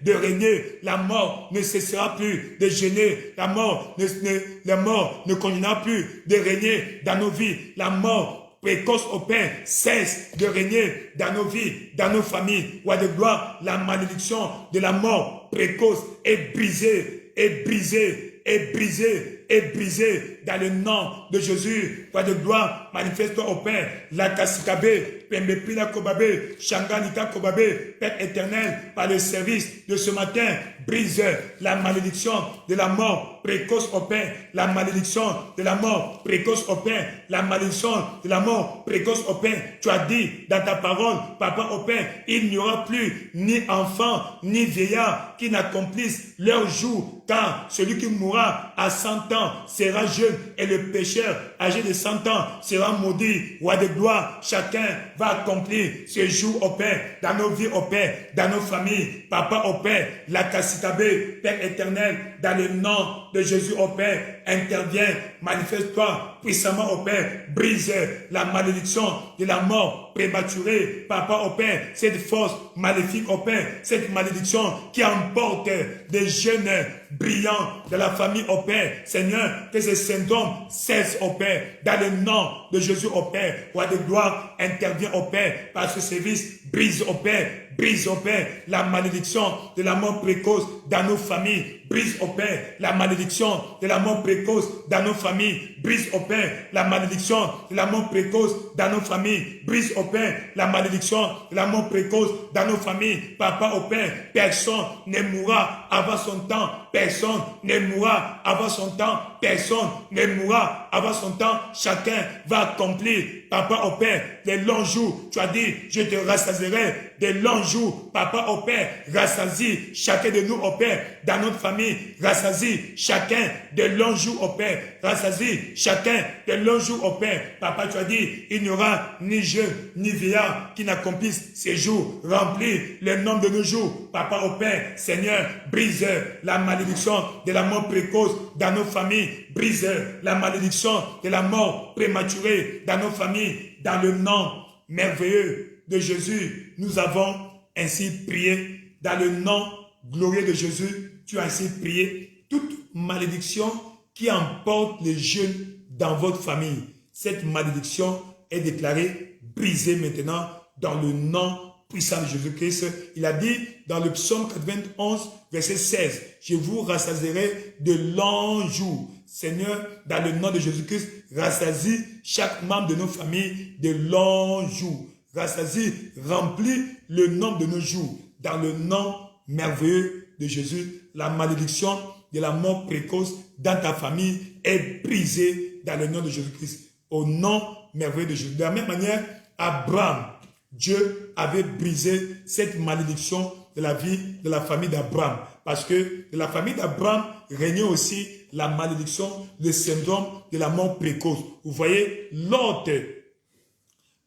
de régner. La mort ne cessera plus de gêner. La mort ne continuera plus de régner dans nos vies. La mort précoce au Père cesse de régner dans nos vies, dans nos familles. Roi de gloire, la malédiction de la mort précoce est brisée, est brisée, est brisée, est brisée dans le nom de Jésus. Roi de gloire, manifeste-toi au Père. La Kassikabe, Pembepina Kobabe, Shanganika Kobabe, Père éternel, par le service de ce matin, brise la malédiction de la mort précoce au Père, la malédiction de la mort précoce au Père, la malédiction de la mort précoce au Père. Tu as dit dans ta parole, Papa au Père, il n'y aura plus ni enfant, ni vieillard qui n'accomplissent leur jour, car celui qui mourra à 100 ans sera jeune et le pécheur âgé de 100 ans sera maudit. Roi de gloire, chacun va accomplir ce jour au Père, dans nos vies au Père, dans nos familles. Papa au Père, la Kassikabe, Père éternel, dans le nom de Jésus au Père, interviens, manifeste-toi puissamment au Père, brise la malédiction de la mort prématurée. Papa au Père, cette force maléfique au Père, cette malédiction qui emporte des jeunes brillants de la famille au Père. Seigneur, que ce syndrome cesse au Père, dans le nom de Jésus au Père. Roi de gloire, intervient au Père, par ce service, brise au Père, brise au Père la malédiction de la mort précoce dans nos familles. Brise au Père la malédiction de la mort précoce dans nos familles. Brise au Père la malédiction de la mort précoce dans nos familles. Brise au Père la malédiction de la mort précoce dans nos familles. Papa au Père, personne ne mourra avant son temps. personne ne mourra avant son temps, personne ne mourra avant son temps, chacun va accomplir, papa au Père, des longs jours, tu as dit, je te rassasierai, des longs jours, papa au Père, rassasie chacun de nous au Père, dans notre famille, rassasie chacun des longs jours au Père, rassasie chacun des longs jours au Père, papa tu as dit, il n'y aura ni jeune, ni vieillard qui n'accomplisse ces jours, remplis le nombre de nos jours, papa au Père, Seigneur, brise la malédiction de la mort précoce dans nos familles, brise la malédiction de la mort prématurée dans nos familles, dans le nom merveilleux de Jésus, nous avons ainsi prié, dans le nom glorieux de Jésus, tu as ainsi prié, toute malédiction qui emporte les jeunes dans votre famille, cette malédiction est déclarée brisée maintenant dans le nom puissant de Jésus-Christ. Il a dit dans le psaume 91, verset 16, je vous rassasierai de longs jours. Seigneur, dans le nom de Jésus-Christ, rassasie chaque membre de nos familles de longs jours. Rassasie, remplis le nombre de nos jours. Dans le nom merveilleux de Jésus, la malédiction de la mort précoce dans ta famille est brisée dans le nom de Jésus-Christ. Au nom merveilleux de Jésus. De la même manière, Abraham, Dieu avait brisé cette malédiction de la vie de la famille d'Abraham. Parce que de la famille d'Abraham régnait aussi la malédiction, le syndrome de la mort précoce. Vous voyez, Lot,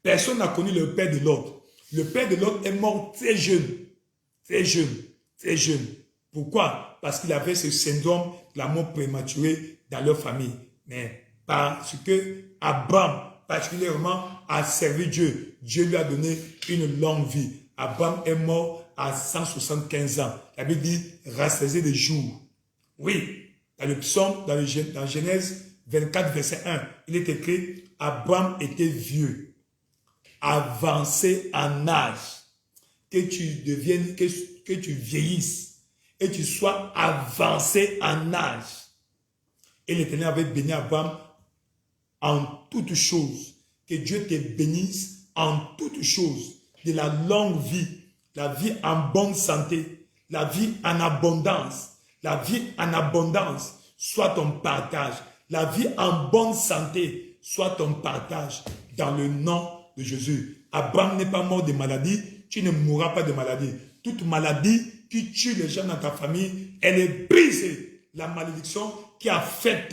personne n'a connu le père de Lot. Le père de Lot est mort très jeune. Très jeune. Très jeune. Pourquoi? Parce qu'il avait ce syndrome de la mort prématurée dans leur famille. Mais parce que Abraham, particulièrement, a servi Dieu. Dieu lui a donné une longue vie. Abraham est mort à 175 ans. La Bible dit, rassasié de jours. Oui, dans le psaume, dans Genèse 24, verset 1, il est écrit, Abraham était vieux, avancé en âge, que tu deviennes, que tu vieillisses et tu sois avancé en âge. Et l'Éternel avait béni Abraham en toutes choses. Que Dieu te bénisse en toutes choses, de la longue vie, la vie en bonne santé, la vie en abondance. La vie en abondance soit ton partage. La vie en bonne santé soit ton partage dans le nom de Jésus. Abraham n'est pas mort de maladie, tu ne mourras pas de maladie. Toute maladie qui tue les gens dans ta famille, elle est brisée. La malédiction qui affecte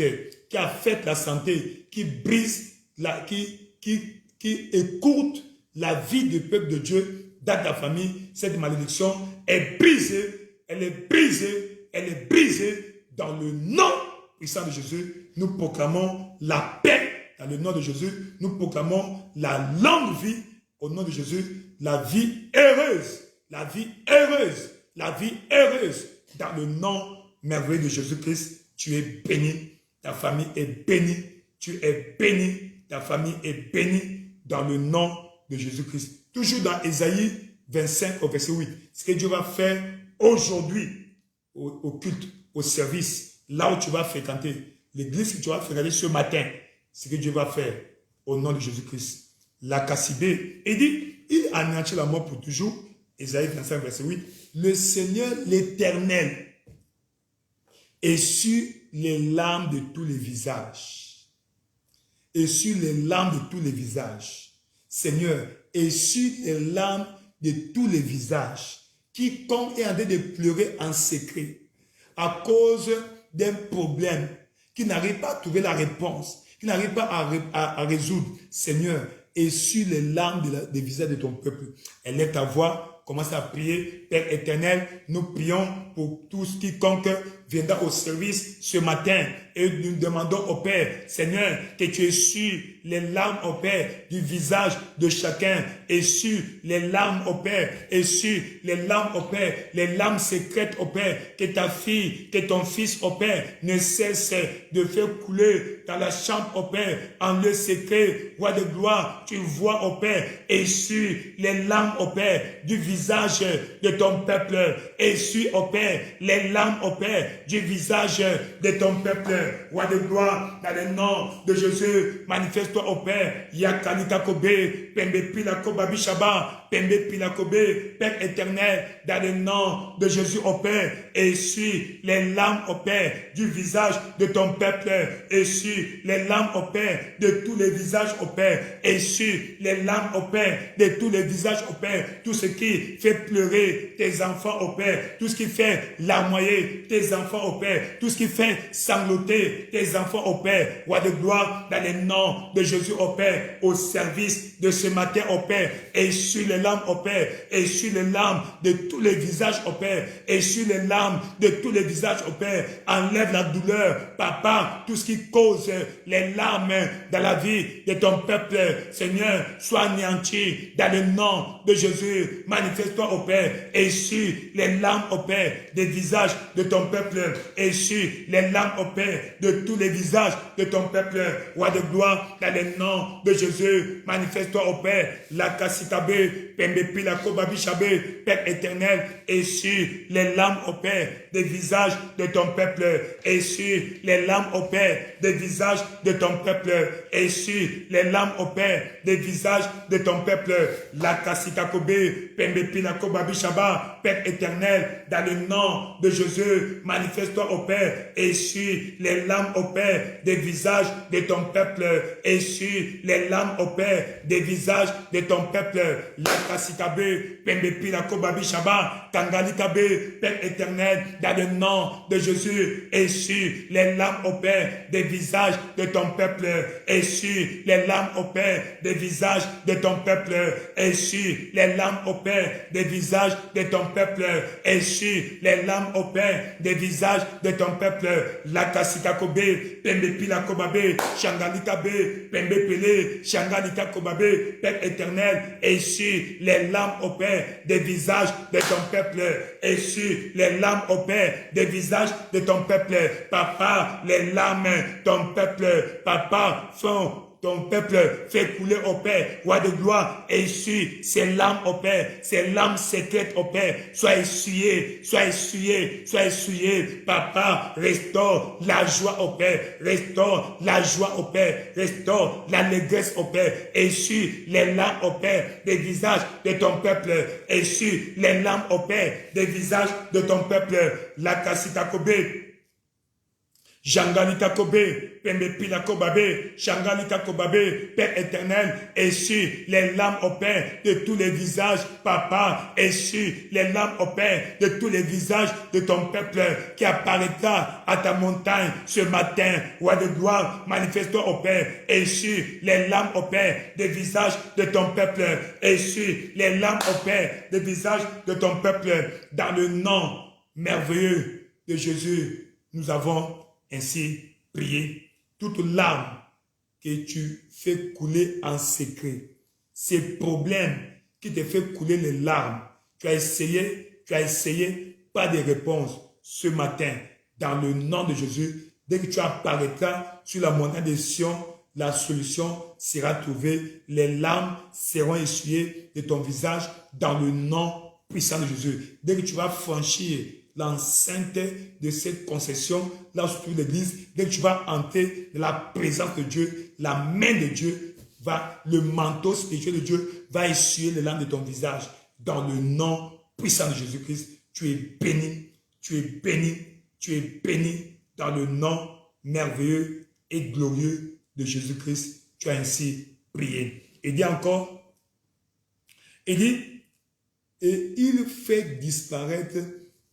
la santé, qui brise, qui écourte la vie du peuple de Dieu dans ta famille, cette malédiction est brisée, elle est brisée. Elle est brisée dans le nom puissant de Jésus. Nous proclamons la paix dans le nom de Jésus. Nous proclamons la longue vie au nom de Jésus. La vie heureuse, la vie heureuse, la vie heureuse dans le nom merveilleux de Jésus-Christ. Tu es béni, ta famille est bénie. Tu es béni, ta famille est bénie dans le nom de Jésus-Christ. Toujours dans Ésaïe 25 au verset 8. Ce que Dieu va faire aujourd'hui, au culte, au service, là où tu vas fréquenter, l'église que tu vas fréquenter ce matin, ce que Dieu va faire au nom de Jésus-Christ. La Cassibé, il dit, il anéantit la mort pour toujours, Ésaïe 25, verset 8, le Seigneur l'Éternel essuie les larmes de tous les visages. Essuie les larmes de tous les visages. Seigneur, essuie les larmes de tous les visages. Quiconque est en train de pleurer en secret à cause d'un problème, qui n'arrive pas à trouver la réponse, qui n'arrive pas à résoudre, Seigneur, essuie les larmes des visages de ton peuple. Élève ta voix, commence à prier. Père éternel, nous prions pour tous quiconque viendra au service ce matin et nous demandons au Père, Seigneur, que tu essuies les larmes au Père du visage de chacun. Essuie les larmes au Père, essuie les larmes au Père, les larmes secrètes au Père, que ta fille, que ton fils au Père ne cesse de faire couler dans la chambre au Père, en le secret, roi de gloire, tu vois au Père, essuie les larmes au Père du visage visage de ton peuple. Essuie, ô Père, les larmes, ô Père, du visage de ton peuple. Roi de gloire, dans le nom de Jésus, manifeste-toi, ô Père. Yakalita Kobe, Pembe Pilako Babi Shaba, Pembe Pilakobe, Père éternel, dans le nom de Jésus, ô Père, essuie les larmes, ô Père, du visage de ton peuple. Essuie les larmes, ô Père, de tous les visages, ô Père. Essuie les larmes, ô Père, de tous les visages, ô Père. Tout ce qui fait pleurer tes enfants, ô Père. Tout ce qui fait larmoyer tes enfants, ô Père. Tout ce qui fait sangloter tes enfants, ô Père. Roi de gloire, dans le nom de Jésus, ô Père, au service de ce matin, ô Père. Essuie les larmes, ô Père. Essuie les larmes de tous les visages, ô Père. Essuie les larmes de tous les visages, ô Père. Enlève la douleur, Papa, tout ce qui cause les larmes dans la vie de ton peuple, Seigneur, soit anéanti dans le nom de Jésus. Manifeste-toi, ô Père. Essuie les larmes, ô Père, des visages de ton peuple. Essuie les larmes, ô Père, de tous les visages de ton peuple. Roi de gloire, dans le nom de Jésus. Manifeste-toi, ô Père. La Kassitabe, Pembe Pilako Babi Shabe, Père éternel. Essuie les larmes, ô Père, des visages de ton peuple. Essuie les larmes, ô Père, des visages de ton peuple. Essuie les larmes, ô Père, des visages de ton peuple. La Kassitakobe, Pembe Pilako Babi Shaba, Père éternel, dans le nom de Jésus, manifeste-toi, ô Père. Essuie les larmes, ô Père, des visages de ton peuple. Essuie les larmes, ô Père, des visages de ton peuple. La Kassitabe, Pembe Pilako Babi Shaba, Kangalitabe, Père éternel, dans le nom de Jésus, essuie les larmes, ô Père, des visages de ton peuple. Essuie les larmes, ô Père, des visages de ton peuple. Essuie les larmes, ô Père, des visages de ton peuple. Essuie les larmes, ô Père, des visages de ton peuple. La Kassita Kobe, Pembe Pila Kobabe, Shangalita Be, Pembe Pele, Shangalita Kobabe, Père éternel, essuie les larmes, ô Père, des visages de ton peuple. Essuie les larmes, ô Père, des visages de ton peuple. Papa, les larmes, ton peuple. Papa, font ton peuple fait couler, au Père, roi de gloire, essuie ces larmes, au Père, ces larmes secrètes, au Père, sois essuyé, sois essuyé, sois essuyé. Papa, restaure la joie, au Père, restaure la joie, au Père, restaure l'allégresse, au Père, essuie les larmes, au Père, des visages de ton peuple, essuie les larmes, au Père, des visages de ton peuple. La Kassita Kobe, Jangalita Kobe, Pembe Pila Kobabe, Shangalita Kobabe, Père éternel, essuie les larmes, au Père, de tous les visages, Papa, essuie les larmes, au Père, de tous les visages de ton peuple qui apparaîtra à ta montagne ce matin. Roi de gloire, manifeste-toi, au Père, essuie les larmes, au Père, des visages de ton peuple, essuie les larmes, au Père, des visages de ton peuple, dans le nom merveilleux de Jésus. Nous avons ainsi prié. Toute larme que tu fais couler en secret, ces problèmes qui te fait couler les larmes, tu as essayé, pas de réponse ce matin, dans le nom de Jésus. Dès que tu apparaîtras sur la montagne de Sion, la solution sera trouvée, les larmes seront essuyées de ton visage dans le nom puissant de Jésus. Dès que tu vas franchir l'enceinte de cette concession, là où se trouve l'église, dès que tu vas entrer dans la présence de Dieu, la main de Dieu va, le manteau spirituel de Dieu va essuyer les larmes de ton visage. Dans le nom puissant de Jésus-Christ, tu es béni, tu es béni, tu es béni dans le nom merveilleux et glorieux de Jésus-Christ. Tu as ainsi prié. Il dit encore, il dit, et il fait disparaître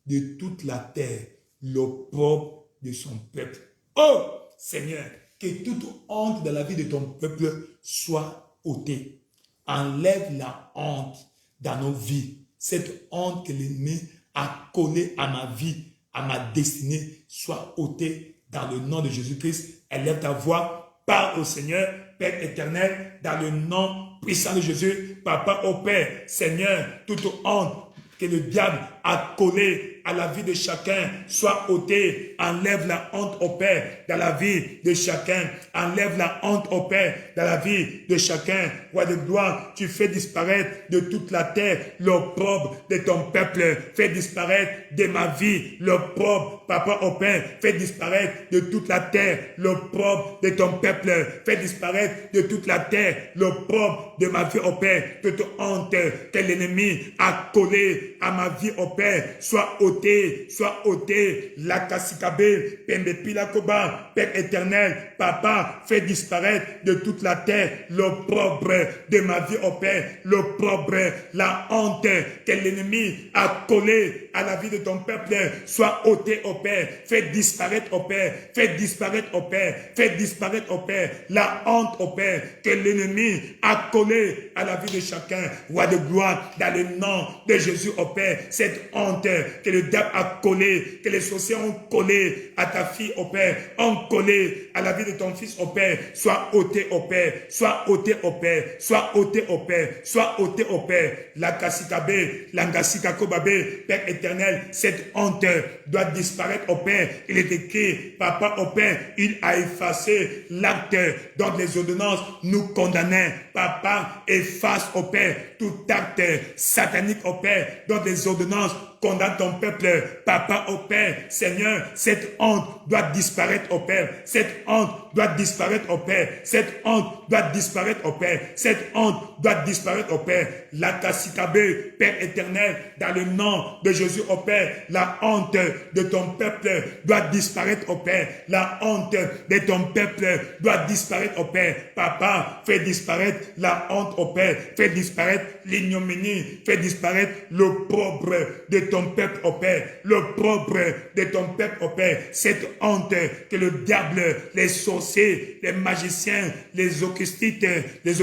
de toute la terre l'opprobre de son peuple. Oh Seigneur, que toute honte dans la vie de ton peuple soit ôtée. Enlève la honte dans nos vies. Cette honte que l'ennemi a collée à ma vie, à ma destinée, soit ôtée dans le nom de Jésus-Christ. Élève ta voix, parle au Seigneur, Père éternel, dans le nom puissant de Jésus. Papa, au Père, Seigneur, toute honte que le diable accolé à la vie de chacun soit ôté. Enlève la honte au Père dans la vie de chacun. Enlève la honte au Père dans la vie de chacun. Roi de gloire, tu fais disparaître de toute la terre l'opprobre de ton peuple. Fais disparaître de ma vie l'opprobre, Papa au Père. Fais disparaître de toute la terre l'opprobre de ton peuple. Fais disparaître de toute la terre l'opprobre de ma vie au Père. Toute honte que l'ennemi a collée à ma vie au Père soit ôtée, soit ôtée. La Kassikabe, Pembe Pilakoba, Père éternel, Papa, fais disparaître de toute la terre l'opprobre de ma vie au Père, l'opprobre, la honte que l'ennemi a collée à la vie de ton peuple soit ôtée au Père. Fais disparaître au Père, fais disparaître au Père, fais disparaître au Père la honte au Père que l'ennemi a collée à la vie de chacun. Roi de gloire, dans le nom de Jésus au Père, cette honte que le diable a collée, que les sorciers ont collé à ta fille au Père, ont collé à la vie de ton fils au Père, soit ôté au Père, soit ôté au Père, soit ôté au Père, soit ôté au Père. La Kassikabe, l'Angasikakobabe, Père éternel, cette honte doit disparaître au Père. Il est écrit, Papa au Père, il a effacé l'acte dont les ordonnances nous condamnaient. Papa, efface au Père tout acte satanique au Père dont les ordonnances condamnent ton peuple. Papa au Père, Seigneur, cette honte doit disparaître au Père. Cette honte doit disparaître au Père. Cette honte doit disparaître au Père. Cette honte doit disparaître au Père. La Kassikabe, Père éternel, dans le nom de Jésus au Père, la honte de ton peuple doit disparaître au Père. La honte de ton peuple doit disparaître au Père. Papa, fais disparaître la honte au Père. Fais disparaître l'ignominie. Fais disparaître l'opprobre de ton peuple au Père. L'opprobre de ton peuple au Père. Cette honte que le diable, les sorciers, les magiciens, les occultistes, les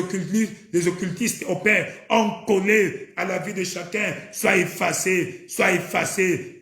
occultistes au Père ont collé à la vie de chacun, soit effacée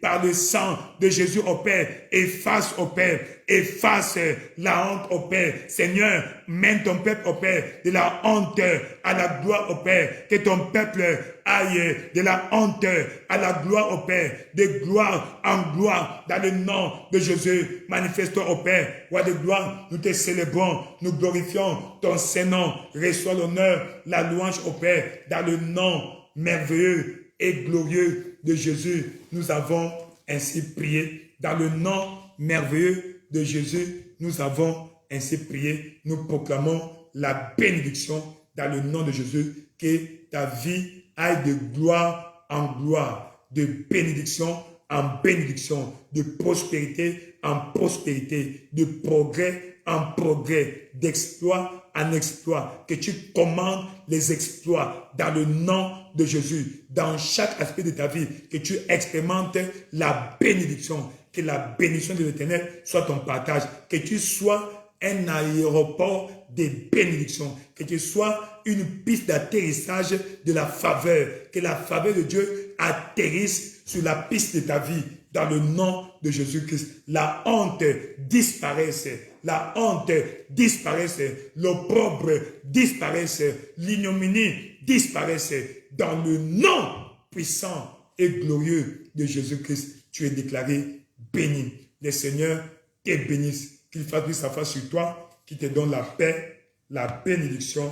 par le sang de Jésus au Père. Efface au Père, efface la honte au Père. Seigneur, mène ton peuple au Père, de la honte à la gloire au Père. Que ton peuple aille de la honte à la gloire au Père, de gloire en gloire, dans le nom de Jésus. Manifeste-toi au Père. Roi de gloire, nous te célébrons, nous glorifions ton Saint-Nom. Reçois l'honneur, la louange au Père, dans le nom merveilleux et glorieux de Jésus. Nous avons ainsi prié. Dans le nom merveilleux de Jésus, nous avons ainsi prié. Nous proclamons la bénédiction dans le nom de Jésus. Que ta vie aille de gloire en gloire, de bénédiction en bénédiction, de prospérité en prospérité, de progrès en progrès, d'exploit en exploit. Que tu commandes les exploits dans le nom de Jésus, dans chaque aspect de ta vie, que tu expérimentes la bénédiction, que la bénédiction de l'Éternel soit ton partage, que tu sois un aéroport de bénédiction, que tu sois une piste d'atterrissage de la faveur, que la faveur de Dieu atterrisse sur la piste de ta vie, dans le nom de Jésus-Christ. La honte disparaisse, la honte disparaisse, l'opprobre disparaisse, l'ignominie disparaisse, dans le nom puissant et glorieux de Jésus-Christ. Tu es déclaré béni. Le Seigneur te bénisse, qu'il fasse sa face sur toi, qu'il te donne la paix, la bénédiction,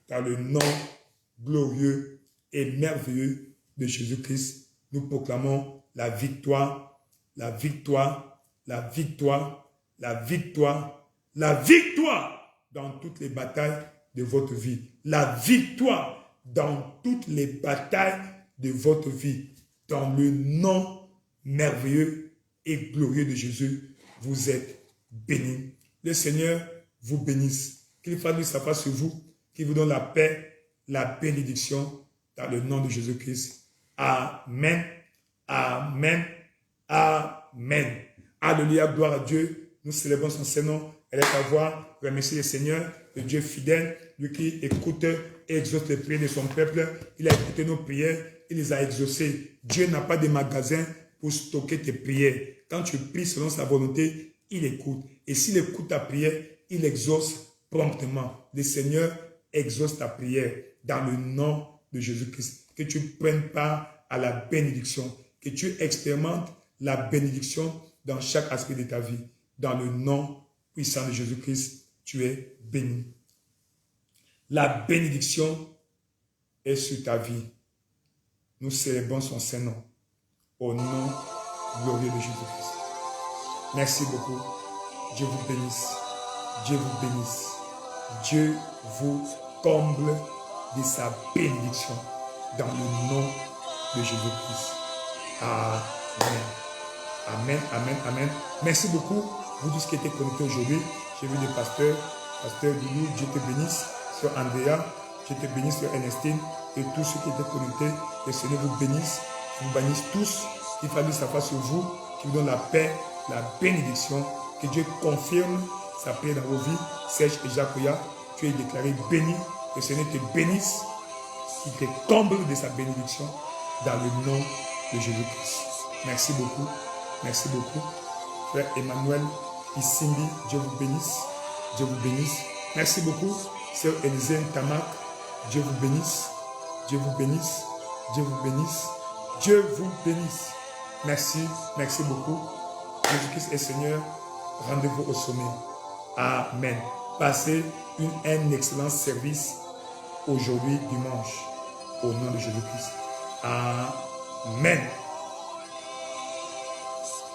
dans le nom glorieux et merveilleux de Jésus-Christ. Nous proclamons la victoire, la victoire, la victoire, la victoire, la victoire dans toutes les batailles de votre vie. La victoire dans toutes les batailles de votre vie. Dans le nom merveilleux et glorieux de Jésus, vous êtes bénis. Le Seigneur vous bénisse. Qu'il fasse sa face sur vous, qu'il vous donne la paix, la bénédiction, dans le nom de Jésus-Christ. Amen. Amen. Amen. Alléluia, gloire à Dieu. Nous célébrons son Saint-Nom. Elle est à voir. Remerciez le Seigneur, le Dieu fidèle, lui qui écoute et exauce les prières de son peuple. Il a écouté nos prières, il les a exaucées. Dieu n'a pas de magasin pour stocker tes prières. Quand tu pries selon sa volonté, il écoute. Et s'il écoute ta prière, il exauce promptement. Le Seigneur exauce ta prière dans le nom de Jésus-Christ. Que tu prennes part à la bénédiction Que tu expérimentes la bénédiction dans chaque aspect de ta vie. Dans le nom puissant de Jésus-Christ, tu es béni. La bénédiction est sur ta vie. Nous célébrons son Saint-Nom. Au nom glorieux de Jésus-Christ. Merci beaucoup. Dieu vous bénisse. Dieu vous bénisse. Dieu vous comble de sa bénédiction dans le nom de Jésus-Christ. Amen. Amen, amen, amen. Merci beaucoup, vous tous qui étiez connectés aujourd'hui. J'ai vu des pasteurs, Pasteur Doulou, Dieu te bénisse, sur Andrea, Dieu te bénisse, sur Ernestine, et tous ceux qui étaient connectés. Le Seigneur vous bénisse, vous bénisse tous, qu'il fasse sa face sur vous, qu'il vous donne la paix, la bénédiction, que Dieu confirme sa paix dans vos vies. Serge et Jacques, tu es déclaré béni, que le Seigneur te bénisse, qu'il te comble de sa bénédiction dans le nom de Jésus-Christ. Merci beaucoup. Merci beaucoup. Frère Emmanuel Issimbi, Dieu vous bénisse. Dieu vous bénisse. Merci beaucoup. Sœur Elisène Tamak, Dieu vous bénisse. Dieu vous bénisse. Dieu vous bénisse. Dieu vous bénisse. Merci. Merci beaucoup. Jésus-Christ est Seigneur. Rendez-vous au sommet. Amen. Passez un excellent service aujourd'hui, dimanche. Au nom de Jésus-Christ. Amen.